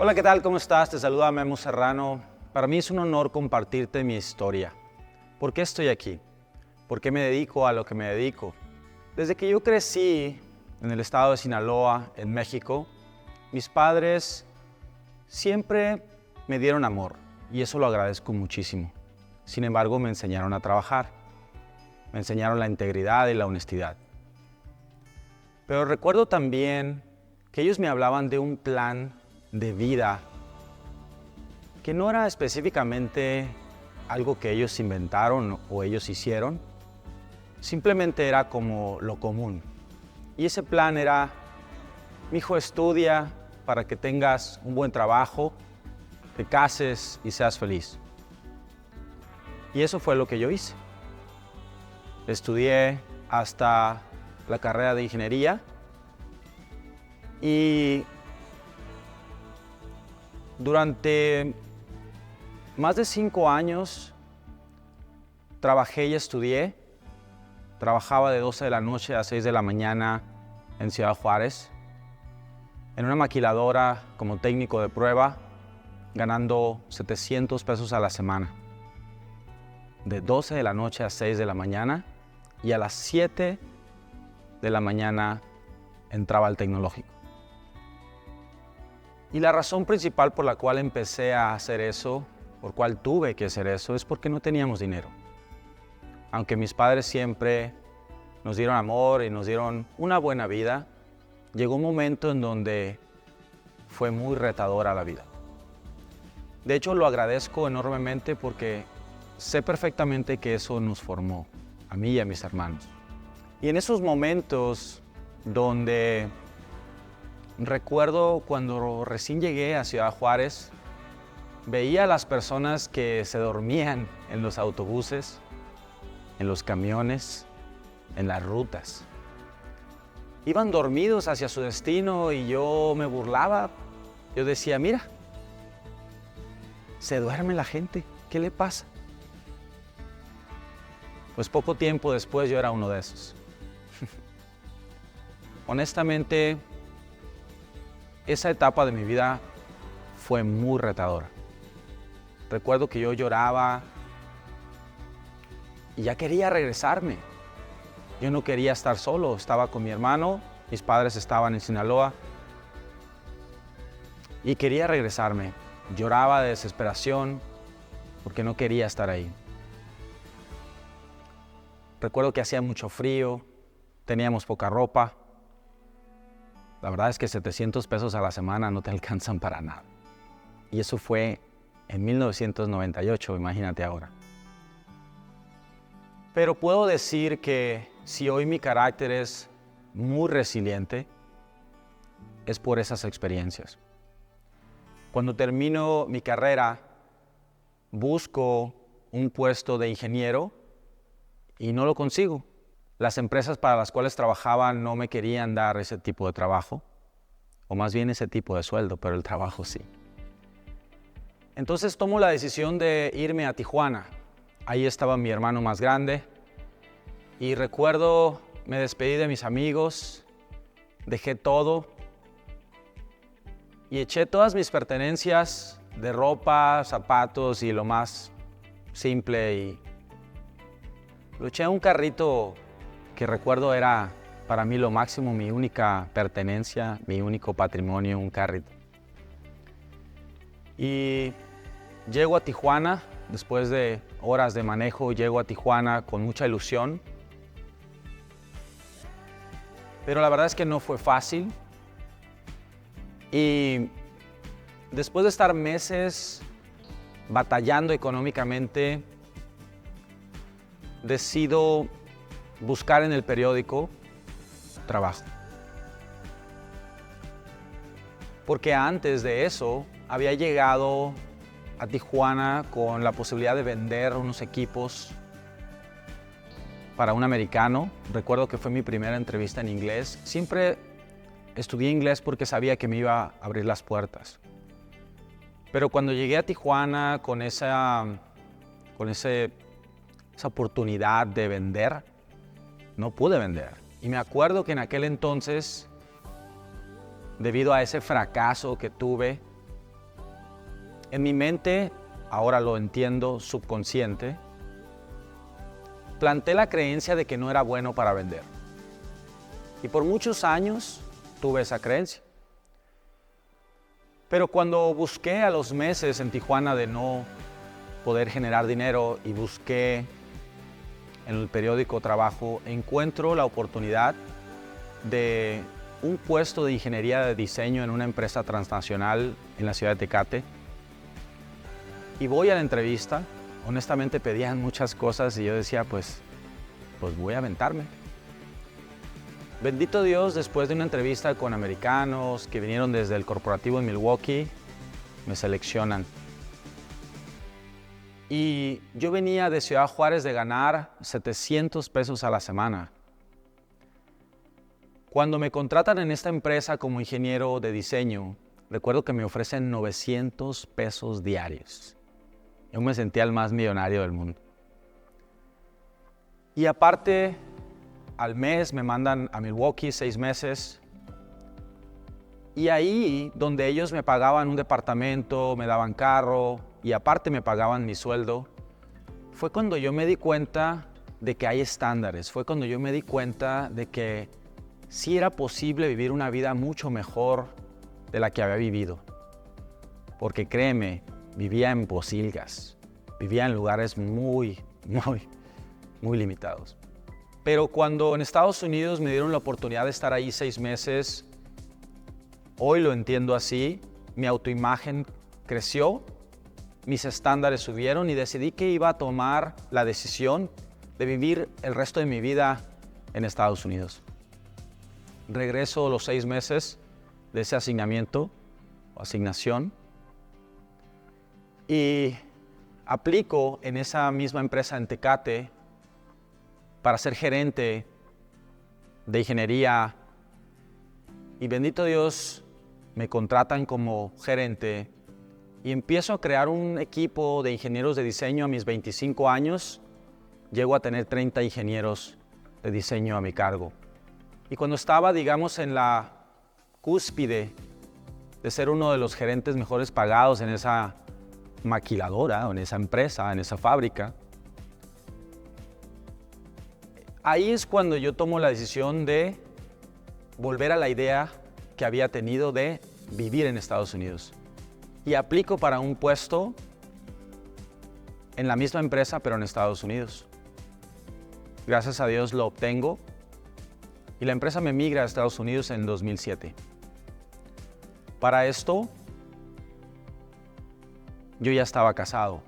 Hola, ¿qué tal? ¿Cómo estás? Te saluda Memo Serrano. Para mí es un honor compartirte mi historia. ¿Por qué estoy aquí? ¿Por qué me dedico a lo que me dedico? Desde que yo crecí en el estado de Sinaloa, en México, mis padres siempre me dieron amor y eso lo agradezco muchísimo. Sin embargo, me enseñaron a trabajar. Me enseñaron la integridad y la honestidad. Pero recuerdo también que ellos me hablaban de un plan de vida que no era específicamente algo que ellos inventaron o ellos hicieron, simplemente era como lo común. Y ese plan era: mijo, estudia para que tengas un buen trabajo, te cases y seas feliz. Y eso fue lo que yo hice. Estudié hasta la carrera de ingeniería y durante más de 5 años trabajé y estudié. Trabajaba de 12 de la noche a 6 de la mañana en Ciudad Juárez, en una maquiladora como técnico de prueba, ganando 700 pesos a la semana. De 12 de la noche a 6 de la mañana y a las 7 de la mañana entraba al tecnológico. Y la razón principal por la cual empecé a hacer eso, por cual tuve que hacer eso, es porque no teníamos dinero. Aunque mis padres siempre nos dieron amor y nos dieron una buena vida, llegó un momento en donde fue muy retadora la vida. De hecho, lo agradezco enormemente porque sé perfectamente que eso nos formó, a mí y a mis hermanos. Y en esos momentos donde recuerdo cuando recién llegué a Ciudad Juárez, veía a las personas que se dormían en los autobuses, en los camiones, en las rutas. Iban dormidos hacia su destino y yo me burlaba. Yo decía: mira, se duerme la gente, ¿qué le pasa? Pues poco tiempo después yo era uno de esos. Honestamente, esa etapa de mi vida fue muy retadora. Recuerdo que yo lloraba y ya quería regresarme. Yo no quería estar solo, estaba con mi hermano, mis padres estaban en Sinaloa y quería regresarme. Lloraba de desesperación porque no quería estar ahí. Recuerdo que hacía mucho frío, teníamos poca ropa. La verdad es que 700 pesos a la semana no te alcanzan para nada. Y eso fue en 1998, imagínate ahora. Pero puedo decir que si hoy mi carácter es muy resiliente, es por esas experiencias. Cuando termino mi carrera, busco un puesto de ingeniero y no lo consigo. Las empresas para las cuales trabajaba no me querían dar ese tipo de trabajo, o más bien ese tipo de sueldo, pero el trabajo sí. Entonces tomo la decisión de irme a Tijuana. Ahí estaba mi hermano más grande y recuerdo, me despedí de mis amigos, dejé todo y eché todas mis pertenencias de ropa, zapatos y lo más simple y lo eché a un carrito que recuerdo era para mí lo máximo, mi única pertenencia, mi único patrimonio, un carrito. Y llego a Tijuana, después de horas de manejo, llego a Tijuana con mucha ilusión. Pero la verdad es que no fue fácil. Y después de estar meses batallando económicamente, decido buscar en el periódico trabajo. Porque antes de eso había llegado a Tijuana con la posibilidad de vender unos equipos para un americano. Recuerdo que fue mi primera entrevista en inglés. Siempre estudié inglés porque sabía que me iba a abrir las puertas. Pero cuando llegué a Tijuana con esa oportunidad de vender, no pude vender. Y me acuerdo que en aquel entonces, debido a ese fracaso que tuve, En mi mente, ahora lo entiendo, subconsciente, planté la creencia de que no era bueno para vender. Y por muchos años tuve esa creencia. Pero cuando busqué a los meses en Tijuana de no poder generar dinero y busqué en el periódico trabajo, encuentro la oportunidad de un puesto de ingeniería de diseño en una empresa transnacional en la ciudad de Tecate. Y voy a la entrevista, honestamente pedían muchas cosas y yo decía, pues voy a aventarme. Bendito Dios, después de una entrevista con americanos que vinieron desde el corporativo en Milwaukee, me seleccionan. Y yo venía de Ciudad Juárez de ganar 700 pesos a la semana. Cuando me contratan en esta empresa como ingeniero de diseño, recuerdo que me ofrecen 900 pesos diarios. Yo me sentía el más millonario del mundo. Y aparte, al mes me mandan a Milwaukee 6 meses. Y ahí, donde ellos me pagaban un departamento, me daban carro y aparte me pagaban mi sueldo, fue cuando yo me di cuenta de que hay estándares. Fue cuando yo me di cuenta de que sí era posible vivir una vida mucho mejor de la que había vivido. Porque créeme, vivía en pocilgas, vivía en lugares muy limitados. Pero cuando en Estados Unidos me dieron la oportunidad de estar ahí 6 meses, hoy lo entiendo así, mi autoimagen creció, mis estándares subieron y decidí que iba a tomar la decisión de vivir el resto de mi vida en Estados Unidos. Regreso los 6 meses de ese asignamiento o asignación y aplico en esa misma empresa en Tecate para ser gerente de ingeniería y bendito Dios me contratan como gerente y empiezo a crear un equipo de ingenieros de diseño a mis 25 años. Llego a tener 30 ingenieros de diseño a mi cargo. Y cuando estaba, digamos, en la cúspide de ser uno de los gerentes mejores pagados en esa maquiladora, o en esa empresa, en esa fábrica, ahí es cuando yo tomo la decisión de volver a la idea que había tenido de vivir en Estados Unidos. Y aplico para un puesto en la misma empresa, pero en Estados Unidos. Gracias a Dios lo obtengo y la empresa me migra a Estados Unidos en 2007. Para esto, yo ya estaba casado.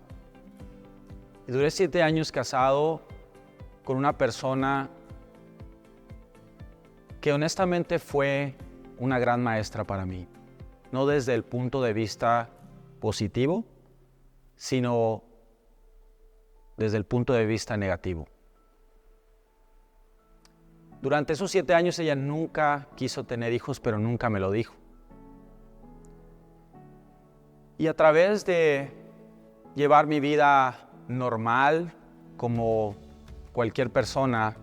Y duré 7 años casado con una persona que honestamente fue una gran maestra para mí. No desde el punto de vista positivo, sino desde el punto de vista negativo. Durante esos 7 años ella nunca quiso tener hijos, pero nunca me lo dijo. Y a través de llevar mi vida normal, como cualquier persona,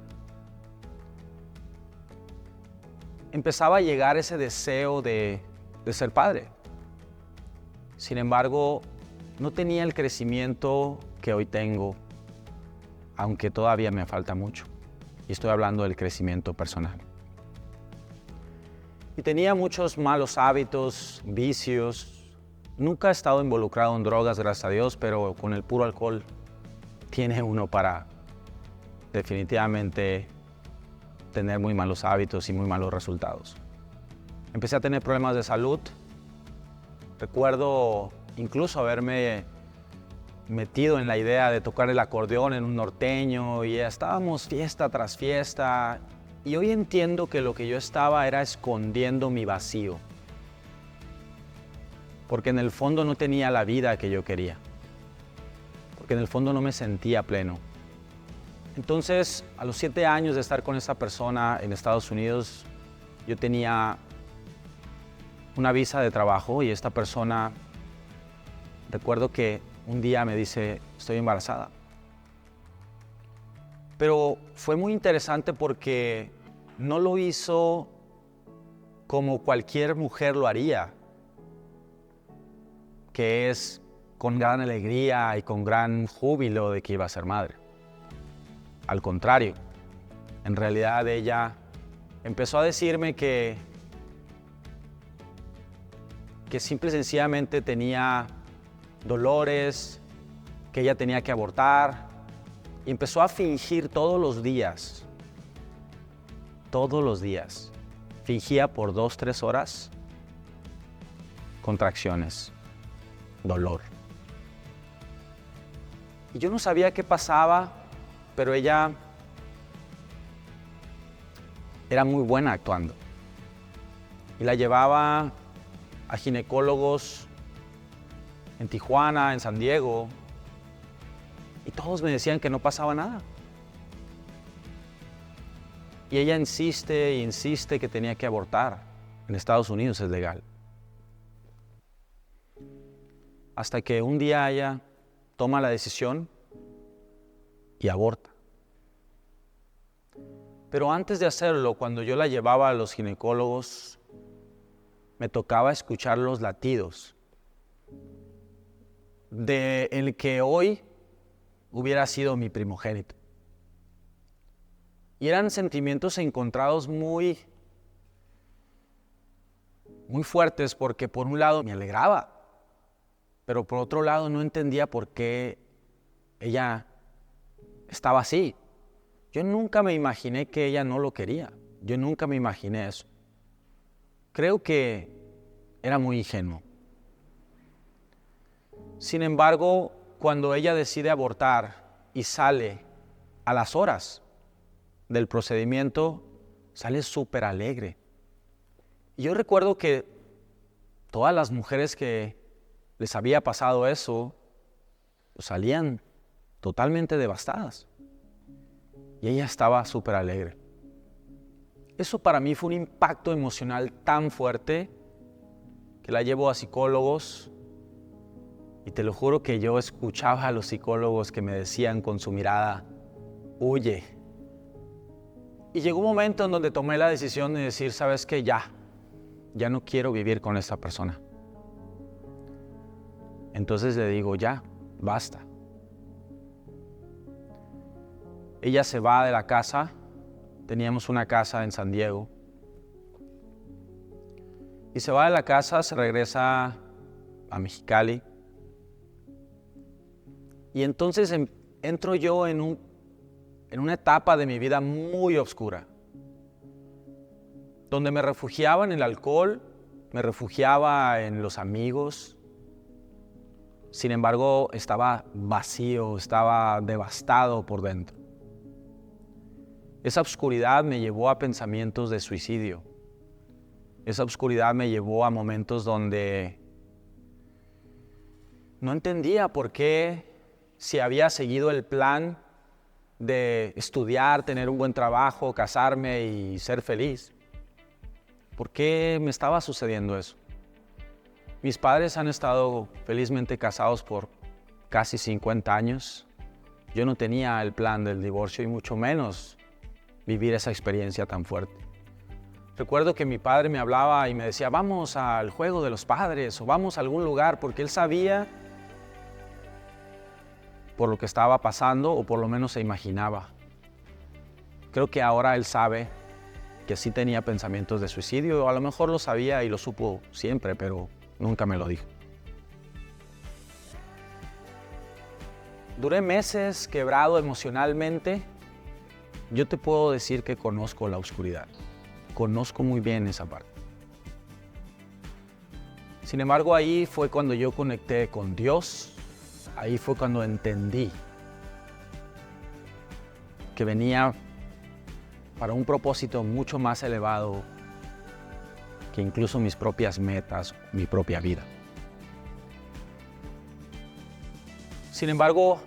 empezaba a llegar ese deseo de ser padre. Sin embargo, no tenía el crecimiento que hoy tengo, aunque todavía me falta mucho. Y estoy hablando del crecimiento personal. Y tenía muchos malos hábitos, vicios. Nunca he estado involucrado en drogas, gracias a Dios, pero con el puro alcohol tiene uno para definitivamente tener muy malos hábitos y muy malos resultados. Empecé a tener problemas de salud. Recuerdo incluso haberme metido en la idea de tocar el acordeón en un norteño y estábamos fiesta tras fiesta. Y hoy entiendo que lo que yo estaba era escondiendo mi vacío. Porque en el fondo no tenía la vida que yo quería. Porque en el fondo no me sentía pleno. Entonces, a los 7 años de estar con esa persona en Estados Unidos, yo tenía una visa de trabajo y esta persona, recuerdo que un día me dice, estoy embarazada. Pero fue muy interesante porque no lo hizo como cualquier mujer lo haría, que es con gran alegría y con gran júbilo de que iba a ser madre. Al contrario, en realidad ella empezó a decirme que simple y sencillamente tenía dolores, que ella tenía que abortar, y empezó a fingir todos los días, fingía por 2-3 horas contracciones, dolor. Y yo no sabía qué pasaba, pero ella era muy buena actuando. Y la llevaba a ginecólogos en Tijuana, en San Diego, y todos me decían que no pasaba nada. Y ella insiste e insiste que tenía que abortar. En Estados Unidos es legal. Hasta que un día ella toma la decisión y aborta. Pero antes de hacerlo, cuando yo la llevaba a los ginecólogos, me tocaba escuchar los latidos de el que hoy hubiera sido mi primogénito. Y eran sentimientos encontrados muy fuertes, porque por un lado me alegraba, pero por otro lado no entendía por qué ella estaba así. Yo nunca me imaginé que ella no lo quería. Yo nunca me imaginé eso. Creo que era muy ingenuo. Sin embargo, cuando ella decide abortar y sale a las horas del procedimiento, sale súper alegre. Y yo recuerdo que todas las mujeres que les había pasado eso, pues salían totalmente devastadas. Y ella estaba súper alegre. Eso para mí fue un impacto emocional tan fuerte que la llevo a psicólogos. Y te lo juro que yo escuchaba a los psicólogos que me decían con su mirada, huye. Y llegó un momento en donde tomé la decisión de decir, ¿sabes qué? Ya no quiero vivir con esta persona. Entonces le digo, ya, basta. Ella se va de la casa, teníamos una casa en San Diego. Y se va de la casa, se regresa a Mexicali. Y entonces entro yo en una etapa de mi vida muy oscura, donde me refugiaba en el alcohol, me refugiaba en los amigos. Sin embargo, estaba vacío, estaba devastado por dentro. Esa oscuridad me llevó a pensamientos de suicidio. Esa oscuridad me llevó a momentos donde no entendía por qué, si había seguido el plan de estudiar, tener un buen trabajo, casarme y ser feliz, ¿por qué me estaba sucediendo eso? Mis padres han estado felizmente casados por casi 50 años. Yo no tenía el plan del divorcio y mucho menos vivir esa experiencia tan fuerte. Recuerdo que mi padre me hablaba y me decía, vamos al juego de los padres o vamos a algún lugar, porque él sabía por lo que estaba pasando, o por lo menos se imaginaba. Creo que ahora él sabe que sí tenía pensamientos de suicidio, o a lo mejor lo sabía y lo supo siempre, pero nunca me lo dijo. Duré meses quebrado emocionalmente. Yo te puedo decir que conozco la oscuridad. Conozco muy bien esa parte. Sin embargo, ahí fue cuando yo conecté con Dios. Ahí fue cuando entendí que venía para un propósito mucho más elevado que incluso mis propias metas, mi propia vida. Sin embargo,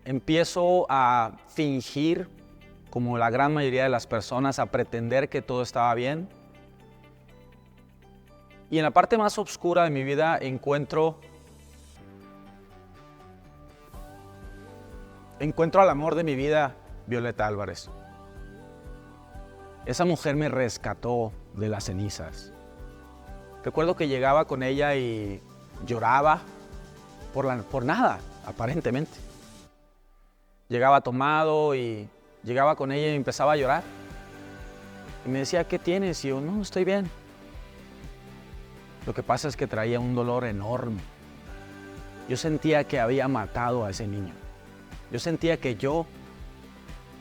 empiezo a fingir, como la gran mayoría de las personas, a pretender que todo estaba bien. Y en la parte más oscura de mi vida encuentro al amor de mi vida, Violeta Álvarez. Esa mujer me rescató de las cenizas. Recuerdo que llegaba con ella y lloraba por nada, aparentemente. Llegaba tomado y llegaba con ella y empezaba a llorar. Y me decía, ¿qué tienes? Y yo, no, estoy bien. Lo que pasa es que traía un dolor enorme. Yo sentía que había matado a ese niño. Yo sentía que yo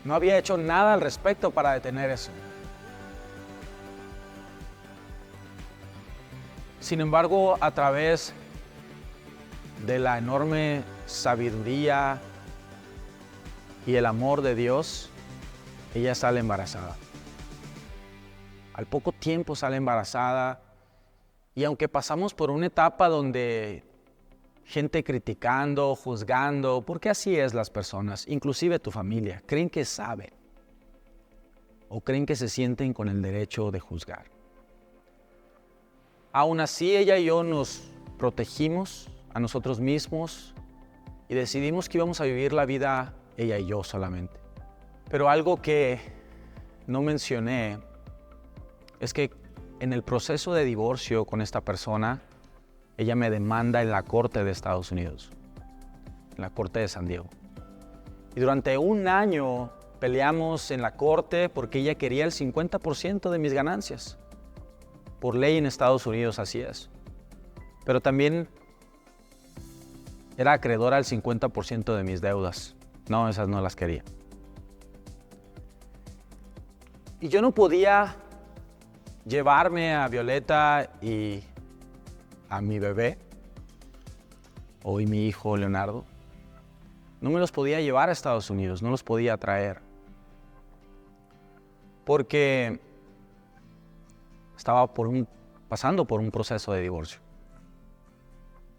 no había hecho nada al respecto para detener eso. Sin embargo, a través de la enorme sabiduría y el amor de Dios, ella sale embarazada. Al poco tiempo sale embarazada y aunque pasamos por una etapa donde gente criticando, juzgando, porque así es las personas, inclusive tu familia, creen que saben o creen que se sienten con el derecho de juzgar. Aún así, ella y yo nos protegimos a nosotros mismos y decidimos que íbamos a vivir la vida ella y yo solamente. Pero algo que no mencioné es que en el proceso de divorcio con esta persona, ella me demanda en la corte de Estados Unidos, en la corte de San Diego. Y durante un año peleamos en la corte porque ella quería el 50% de mis ganancias. Por ley en Estados Unidos así es. Pero también era acreedora al 50% de mis deudas. No, esas no las quería. Y yo no podía llevarme a Violeta y a mi bebé, hoy mi hijo Leonardo. No me los podía llevar a Estados Unidos, no los podía traer. Porque estaba pasando por un proceso de divorcio.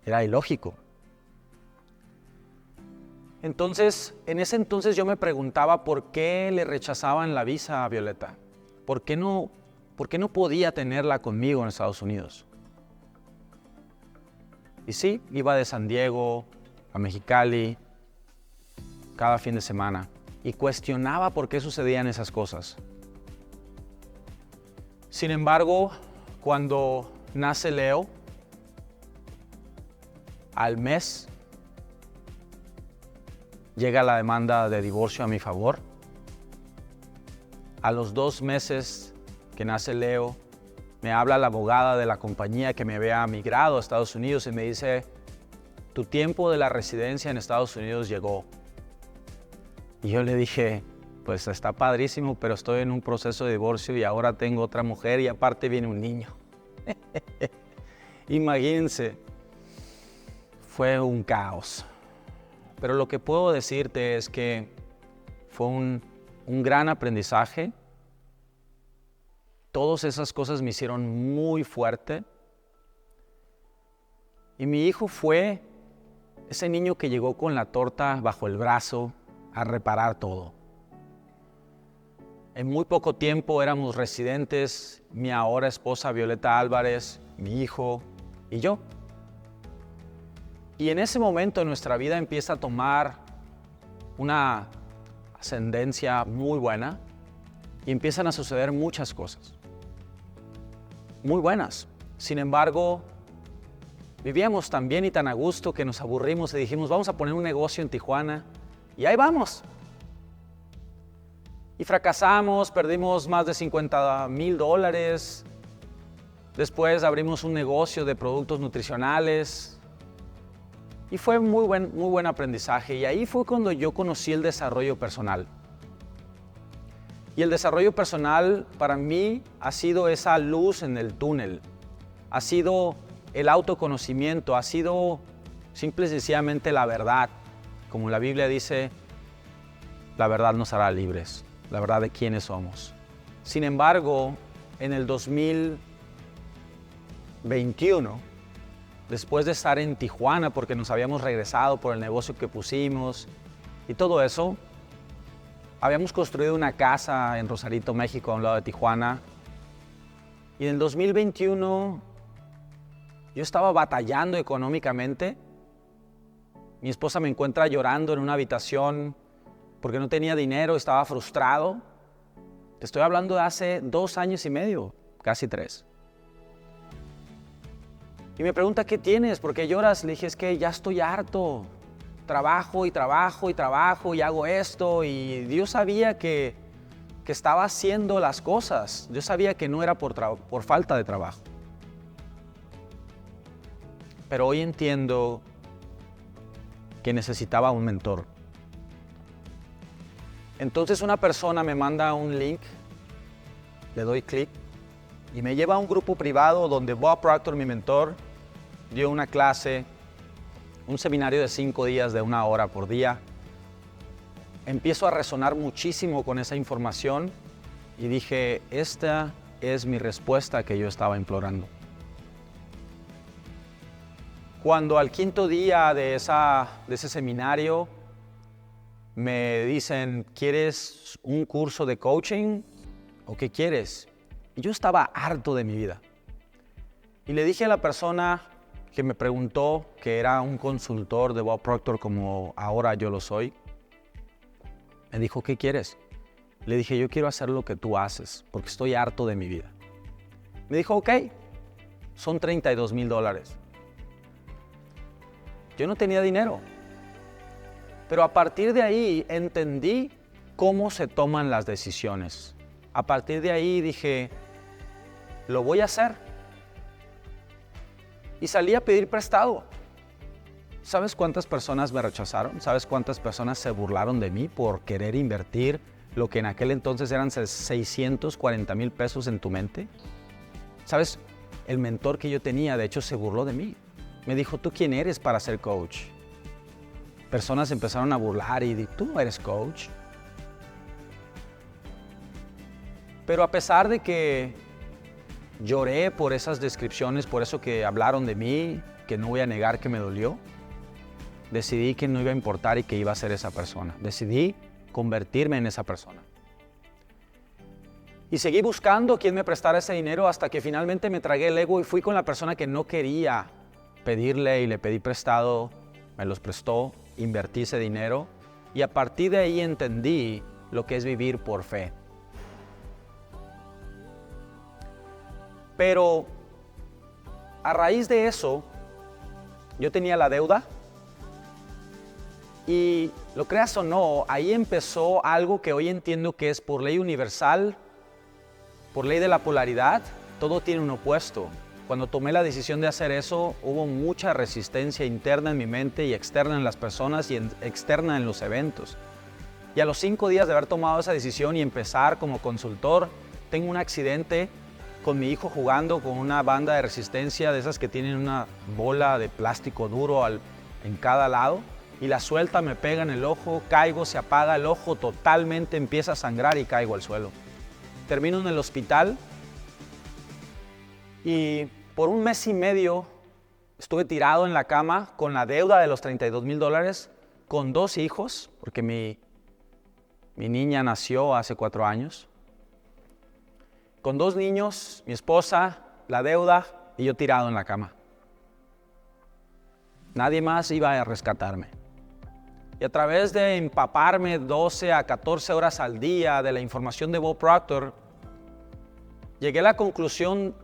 Era ilógico. Entonces, en ese entonces yo me preguntaba por qué le rechazaban la visa a Violeta. ¿Por qué no podía tenerla conmigo en Estados Unidos? Y sí, iba de San Diego a Mexicali cada fin de semana y cuestionaba por qué sucedían esas cosas. Sin embargo, cuando nace Leo, al mes llega la demanda de divorcio a mi favor. A los 2 meses que nace Leo, me habla la abogada de la compañía que me había migrado a Estados Unidos y me dice, tu tiempo de la residencia en Estados Unidos llegó. Y yo le dije, pues está padrísimo, pero estoy en un proceso de divorcio y ahora tengo otra mujer y aparte viene un niño. Imagínense, fue un caos. Pero lo que puedo decirte es que fue un gran aprendizaje. Todas esas cosas me hicieron muy fuerte. Y mi hijo fue ese niño que llegó con la torta bajo el brazo a reparar todo. En muy poco tiempo éramos residentes, mi ahora esposa Violeta Álvarez, mi hijo y yo. Y en ese momento nuestra vida empieza a tomar una ascendencia muy buena y empiezan a suceder muchas cosas. Muy buenas. Sin embargo, vivíamos tan bien y tan a gusto que nos aburrimos y dijimos, vamos a poner un negocio en Tijuana y ahí vamos. Y fracasamos, perdimos más de $50,000. Después abrimos un negocio de productos nutricionales. Y fue muy buen aprendizaje. Y ahí fue cuando yo conocí el desarrollo personal. Y el desarrollo personal para mí ha sido esa luz en el túnel. Ha sido el autoconocimiento, ha sido simple y sencillamente la verdad. Como la Biblia dice, la verdad nos hará libres. La verdad de quiénes somos. Sin embargo, en el 2021, después de estar en Tijuana, porque nos habíamos regresado por el negocio que pusimos y todo eso, habíamos construido una casa en Rosarito, México, a un lado de Tijuana. Y en el 2021, yo estaba batallando económicamente. Mi esposa me encuentra llorando en una habitación porque no tenía dinero, estaba frustrado. Te estoy hablando de hace 2 años y medio, casi 3. Y me pregunta, ¿qué tienes? ¿Por qué lloras? Le dije, es que ya estoy harto. Trabajo y trabajo y trabajo y hago esto. Y Dios sabía que estaba haciendo las cosas. Yo sabía que no era por falta de trabajo. Pero hoy entiendo que necesitaba un mentor. Entonces una persona me manda un link, le doy clic y me lleva a un grupo privado donde Bob Proctor, mi mentor, dio una clase, un seminario de 5 días de 1 hora por día. Empiezo a resonar muchísimo con esa información y dije, esta es mi respuesta que yo estaba implorando. Cuando al 5.º día de ese seminario me dicen, ¿quieres un curso de coaching o qué quieres? Y yo estaba harto de mi vida. Y le dije a la persona que me preguntó, que era un consultor de Bob Proctor como ahora yo lo soy, me dijo, ¿qué quieres? Le dije, yo quiero hacer lo que tú haces porque estoy harto de mi vida. Me dijo, ok, son $32,000. Yo no tenía dinero, pero a partir de ahí entendí cómo se toman las decisiones. A partir de ahí dije, lo voy a hacer. Y salí a pedir prestado. ¿Sabes cuántas personas me rechazaron? ¿Sabes cuántas personas se burlaron de mí por querer invertir lo que en aquel entonces eran 640,000 pesos en tu mente? ¿Sabes? El mentor que yo tenía, de hecho, se burló de mí. Me dijo, ¿tú quién eres para ser coach? Personas empezaron a burlar y tú no eres coach. Pero a pesar de que lloré por esas descripciones, por eso que hablaron de mí, que no voy a negar que me dolió, decidí que no iba a importar y que iba a ser esa persona. Decidí convertirme en esa persona. Y seguí buscando quién me prestara ese dinero hasta que finalmente me tragué el ego y fui con la persona que no quería pedirle y le pedí prestado, me los prestó, invertí ese dinero y a partir de ahí entendí lo que es vivir por fe. Pero a raíz de eso, yo tenía la deuda y lo creas o no, ahí empezó algo que hoy entiendo que es por ley universal, por ley de la polaridad, todo tiene un opuesto. Cuando tomé la decisión de hacer eso, hubo mucha resistencia interna en mi mente y externa en las personas y externa en los eventos. Y a los 5 días de haber tomado esa decisión y empezar como consultor, tengo un accidente con mi hijo jugando con una banda de resistencia de esas que tienen una bola de plástico duro en cada lado y la suelta, me pega en el ojo, caigo, se apaga el ojo totalmente, empieza a sangrar y caigo al suelo. Termino en el hospital y por 1 mes y medio estuve tirado en la cama con la deuda de los $32,000, con 2 hijos, porque mi niña nació hace 4 años. Con 2 niños, mi esposa, la deuda y yo tirado en la cama. Nadie más iba a rescatarme. Y a través de empaparme 12 a 14 horas al día de la información de Bob Proctor, llegué a la conclusión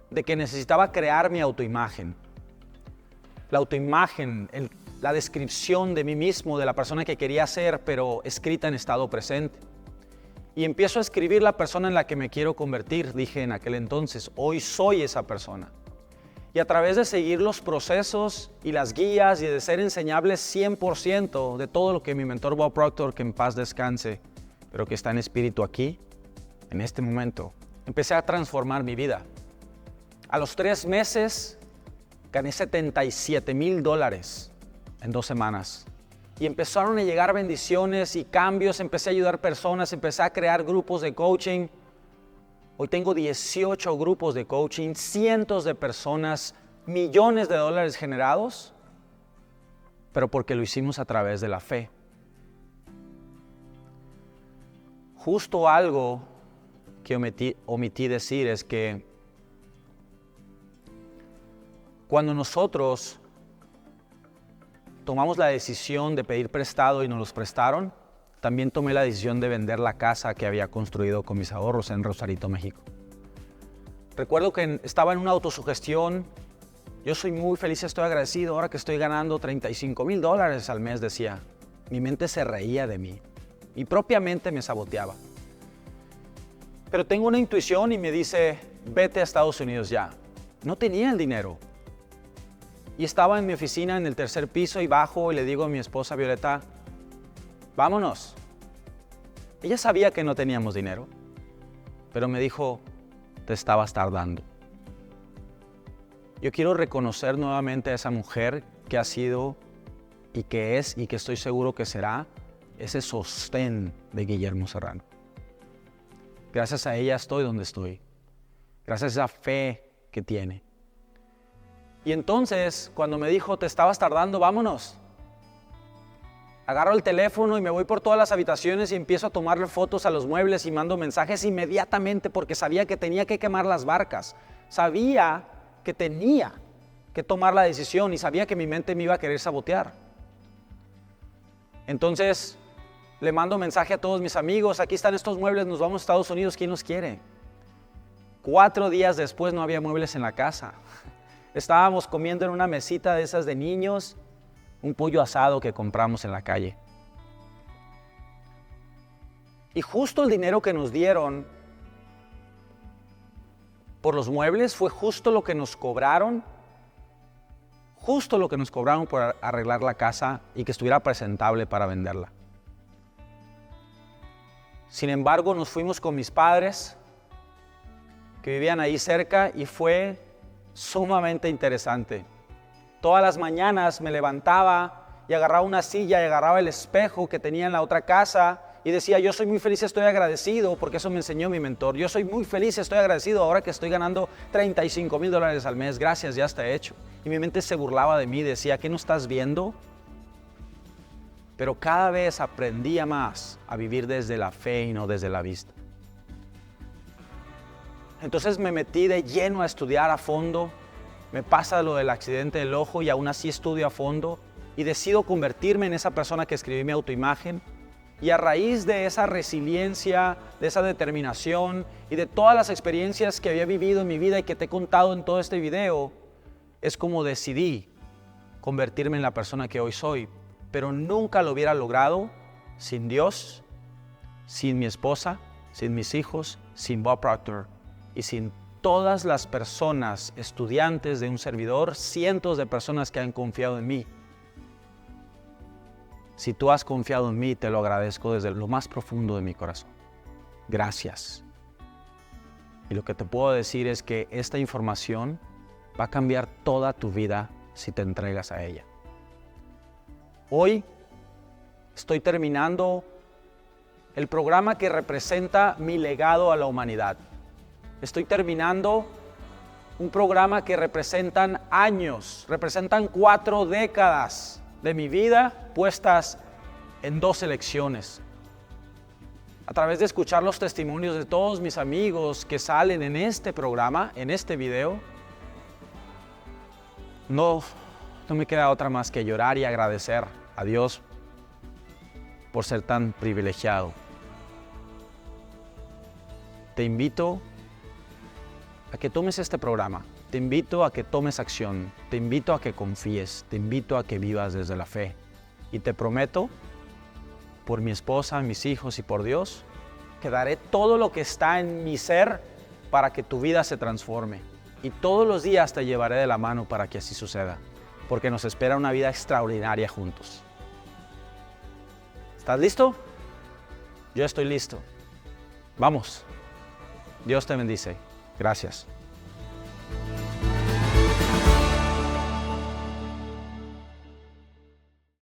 de que necesitaba crear mi autoimagen. La autoimagen, la descripción de mí mismo, de la persona que quería ser, pero escrita en estado presente. Y empiezo a escribir la persona en la que me quiero convertir, dije en aquel entonces, hoy soy esa persona. Y a través de seguir los procesos y las guías y de ser enseñable 100% de todo lo que mi mentor Bob Proctor, que en paz descanse, pero que está en espíritu aquí, en este momento, empecé a transformar mi vida. A los 3 meses gané $77,000 en 2 semanas. Y empezaron a llegar bendiciones y cambios, empecé a ayudar personas, empecé a crear grupos de coaching. Hoy tengo 18 grupos de coaching, cientos de personas, millones de dólares generados, pero porque lo hicimos a través de la fe. Justo algo que omití decir es que cuando nosotros tomamos la decisión de pedir prestado y nos los prestaron, también tomé la decisión de vender la casa que había construido con mis ahorros en Rosarito, México. Recuerdo que estaba en una autosugestión Yo soy muy feliz, estoy agradecido ahora que estoy ganando $35,000 al mes, decía. Mi mente se reía de mí. Mi propia mente me saboteaba. Pero tengo una intuición y me dice, vete a Estados Unidos ya. No tenía el dinero. Y estaba en mi oficina en el tercer piso y bajo y le digo a mi esposa Violeta, vámonos. Ella sabía que no teníamos dinero, pero me dijo, te estabas tardando. Yo quiero reconocer nuevamente a esa mujer que ha sido y que es y que estoy seguro que será ese sostén de Guillermo Serrano. Gracias a ella estoy donde estoy. Gracias a esa fe que tiene. Y entonces, cuando me dijo, te estabas tardando, vámonos. Agarro el teléfono y me voy por todas las habitaciones y empiezo a tomarle fotos a los muebles y mando mensajes inmediatamente porque sabía que tenía que quemar las barcas. Sabía que tenía que tomar la decisión y sabía que mi mente me iba a querer sabotear. Entonces, le mando mensaje a todos mis amigos, aquí están estos muebles, nos vamos a Estados Unidos, ¿quién los quiere? 4 días después no había muebles en la casa. Estábamos comiendo en una mesita de esas de niños, un pollo asado que compramos en la calle. Y justo el dinero que nos dieron por los muebles fue justo lo que nos cobraron, por arreglar la casa y que estuviera presentable para venderla. Sin embargo, nos fuimos con mis padres, que vivían ahí cerca, y fue sumamente interesante. Todas las mañanas me levantaba y agarraba una silla y agarraba el espejo que tenía en la otra casa y decía, yo soy muy feliz, estoy agradecido, porque eso me enseñó mi mentor. Yo soy muy feliz, estoy agradecido ahora que estoy ganando $35,000 al mes. Gracias, ya está hecho. Y mi mente se burlaba de mí, decía, ¿qué no estás viendo? Pero cada vez aprendía más a vivir desde la fe y no desde la vista. Entonces me metí de lleno a estudiar a fondo. Me pasa lo del accidente del ojo y aún así estudio a fondo y decido convertirme en esa persona que escribí mi autoimagen. Y a raíz de esa resiliencia, de esa determinación y de todas las experiencias que había vivido en mi vida y que te he contado en todo este video, es como decidí convertirme en la persona que hoy soy. Pero nunca lo hubiera logrado sin Dios, sin mi esposa, sin mis hijos, sin Bob Proctor y sin todas las personas, estudiantes de un servidor, cientos de personas que han confiado en mí. Si tú has confiado en mí, te lo agradezco desde lo más profundo de mi corazón. Gracias. Y lo que te puedo decir es que esta información va a cambiar toda tu vida si te entregas a ella. Hoy estoy terminando el programa que representa mi legado a la humanidad. Estoy terminando un programa que representan años, representan 4 décadas de mi vida puestas en 2 elecciones. A través de escuchar los testimonios de todos mis amigos que salen en este programa, en este video, no me queda otra más que llorar y agradecer a Dios por ser tan privilegiado. Te invito a que tomes este programa, te invito a que tomes acción, te invito a que confíes, te invito a que vivas desde la fe. Y te prometo, por mi esposa, mis hijos y por Dios, que daré todo lo que está en mi ser para que tu vida se transforme. Y todos los días te llevaré de la mano para que así suceda, porque nos espera una vida extraordinaria juntos. ¿Estás listo? Yo estoy listo. Vamos. Dios te bendice. Gracias.